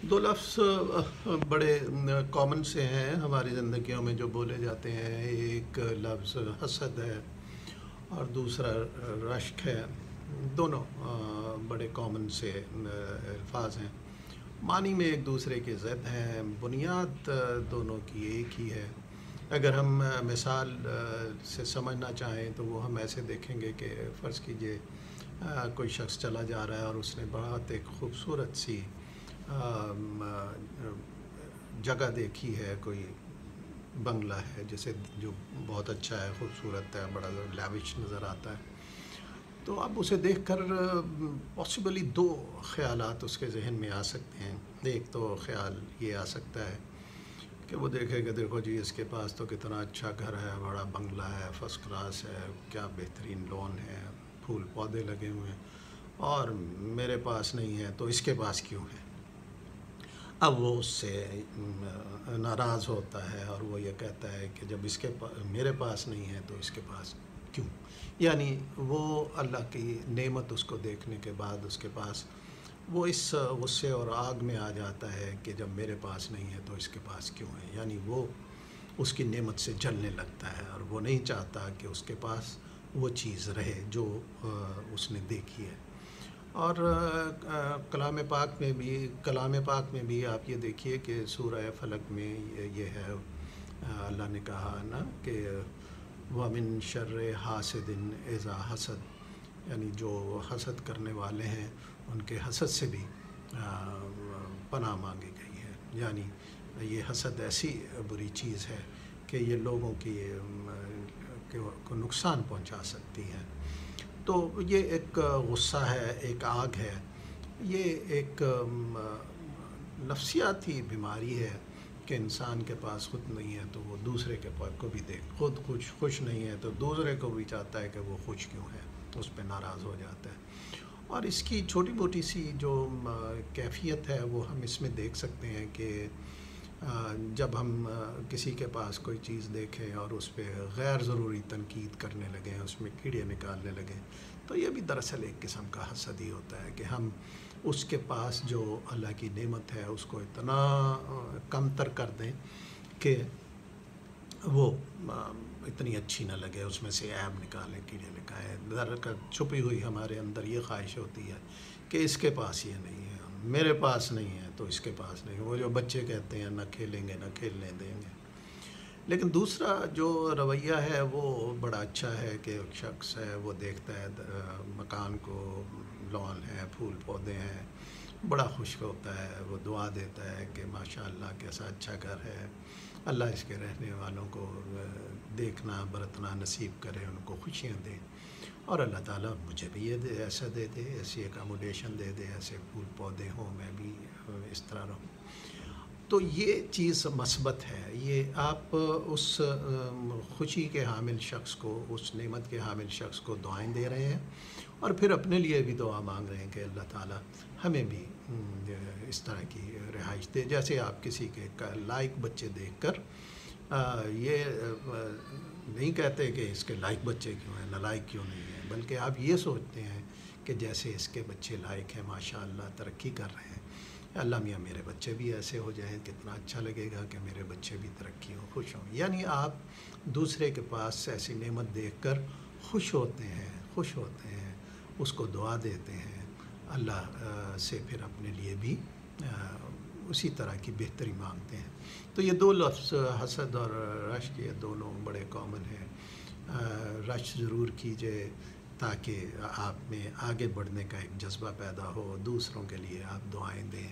دو لفظ بڑے کامن سے ہیں ہماری زندگیوں میں جو بولے جاتے ہیں. ایک لفظ حسد ہے اور دوسرا رشک ہے. دونوں بڑے کامن سے الفاظ ہیں. معنی میں ایک دوسرے کے ضد ہیں. بنیاد دونوں کی ایک ہی ہے. اگر ہم مثال سے سمجھنا چاہیں تو وہ ہم ایسے دیکھیں گے کہ فرض کیجئے کوئی شخص چلا جا رہا ہے اور اس نے بہت ایک خوبصورت سی جگہ دیکھی ہے. کوئی بنگلہ ہے جیسے جو بہت اچھا ہے، خوبصورت ہے، بڑا لیوش نظر آتا ہے. تو اب اسے دیکھ کر پاسبلی دو خیالات اس کے ذہن میں آ سکتے ہیں. ایک تو خیال یہ آ سکتا ہے کہ وہ دیکھے کہ دیکھو جی اس کے پاس تو کتنا اچھا گھر ہے، بڑا بنگلہ ہے، فرسٹ کلاس ہے، کیا بہترین لون ہے، پھول پودے لگے ہوئے ہیں، اور میرے پاس نہیں ہے تو اس کے پاس کیوں ہے. اب وہ اس سے ناراض ہوتا ہے اور وہ یہ کہتا ہے کہ جب اس کے میرے پاس نہیں ہے تو اس کے پاس کیوں. یعنی وہ اللہ کی نعمت اس کو دیکھنے کے بعد اس کے پاس وہ اس غصے اور آگ میں آ جاتا ہے کہ جب میرے پاس نہیں ہے تو اس کے پاس کیوں ہے. یعنی وہ اس کی نعمت سے جلنے لگتا ہے اور وہ نہیں چاہتا کہ اس کے پاس وہ چیز رہے جو اس نے دیکھی ہے. اور کلام پاک میں بھی آپ یہ دیکھیے کہ سورہ فلق میں یہ ہے، اللہ نے کہا نا کہ وَمِن شَرِّ حَاسِدٍ إِذَا حَسَد، یعنی جو حسد کرنے والے ہیں ان کے حسد سے بھی پناہ مانگی گئی ہے. یعنی یہ حسد ایسی بری چیز ہے کہ یہ لوگوں کو نقصان پہنچا سکتی ہے. تو یہ ایک غصہ ہے، ایک آگ ہے، یہ ایک نفسیاتی بیماری ہے کہ انسان کے پاس خود نہیں ہے تو وہ دوسرے کے پاس کو بھی خود خوش نہیں ہے تو دوسرے کو بھی چاہتا ہے کہ وہ خوش کیوں ہے، اس پہ ناراض ہو جاتا ہے. اور اس کی چھوٹی موٹی سی جو کیفیت ہے وہ ہم اس میں دیکھ سکتے ہیں کہ جب ہم کسی کے پاس کوئی چیز دیکھیں اور اس پہ غیر ضروری تنقید کرنے لگیں، اس میں کیڑے نکالنے لگیں، تو یہ بھی دراصل ایک قسم کا حسد ہی ہوتا ہے کہ ہم اس کے پاس جو اللہ کی نعمت ہے اس کو اتنا کم تر کر دیں کہ وہ اتنی اچھی نہ لگے، اس میں سے عیب نکالیں، کیڑے نکالیں. در چھپی ہوئی ہمارے اندر یہ خواہش ہوتی ہے کہ اس کے پاس یہ نہیں ہے، میرے پاس نہیں ہے تو اس کے پاس نہیں. وہ جو بچے کہتے ہیں نہ کھیلیں گے، نہ کھیلنے دیں گے. لیکن دوسرا جو رویہ ہے وہ بڑا اچھا ہے کہ ایک شخص ہے وہ دیکھتا ہے مکان کو، لون ہے، پھول پودے ہیں، بڑا خوش ہوتا ہے، وہ دعا دیتا ہے کہ ماشاءاللہ کیسا اچھا گھر ہے، اللہ اس کے رہنے والوں کو دیکھنا برتنا نصیب کرے، ان کو خوشیاں دے، اور اللہ تعالیٰ مجھے بھی یہ ایسا دے دے، ایسی اکاموڈیشن دے دے، ایسے پھول پودے ہوں، میں بھی اس طرح رہوں. تو یہ چیز مثبت ہے. یہ آپ اس خوشی کے حامل شخص کو، اس نعمت کے حامل شخص کو دعائیں دے رہے ہیں اور پھر اپنے لیے بھی دعا مانگ رہے ہیں کہ اللہ تعالیٰ ہمیں بھی اس طرح کی رہائش دے. جیسے آپ کسی کے لائق بچے دیکھ کر یہ نہیں کہتے کہ اس کے لائق بچے کیوں ہیں، نالائق کیوں نہیں ہیں، بلکہ آپ یہ سوچتے ہیں کہ جیسے اس کے بچے لائق ہیں، ماشاءاللہ ترقی کر رہے ہیں، اللہ میاں میرے بچے بھی ایسے ہو جائیں، کتنا اچھا لگے گا کہ میرے بچے بھی ترقی ہوں، خوش ہوں. یعنی آپ دوسرے کے پاس ایسی نعمت دیکھ کر خوش ہوتے ہیں، اس کو دعا دیتے ہیں، اللہ سے پھر اپنے لیے بھی اسی طرح کی بہتری مانگتے ہیں. تو یہ دو لفظ حسد اور رشک یہ دونوں بڑے کامن ہیں. رشک ضرور کیجئے تاکہ آپ میں آگے بڑھنے کا ایک جذبہ پیدا ہو، دوسروں کے لیے آپ دعائیں دیں،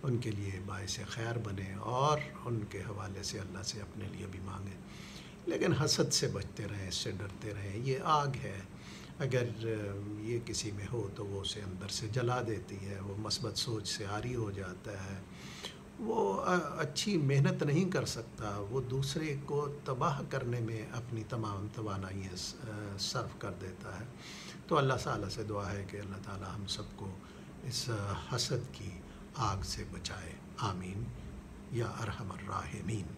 ان کے لیے باعث خیر بنیں اور ان کے حوالے سے اللہ سے اپنے لیے بھی مانگیں. لیکن حسد سے بچتے رہیں، اس سے ڈرتے رہیں. یہ آگ ہے، اگر یہ کسی میں ہو تو وہ اسے اندر سے جلا دیتی ہے، وہ مثبت سوچ سے عاری ہو جاتا ہے، وہ اچھی محنت نہیں کر سکتا، وہ دوسرے کو تباہ کرنے میں اپنی تمام توانائیاں صرف کر دیتا ہے. تو اللہ تعالیٰ سے دعا ہے کہ اللہ تعالیٰ ہم سب کو اس حسد کی آگ سے بچائے. آمین یا ارحم الراحمین.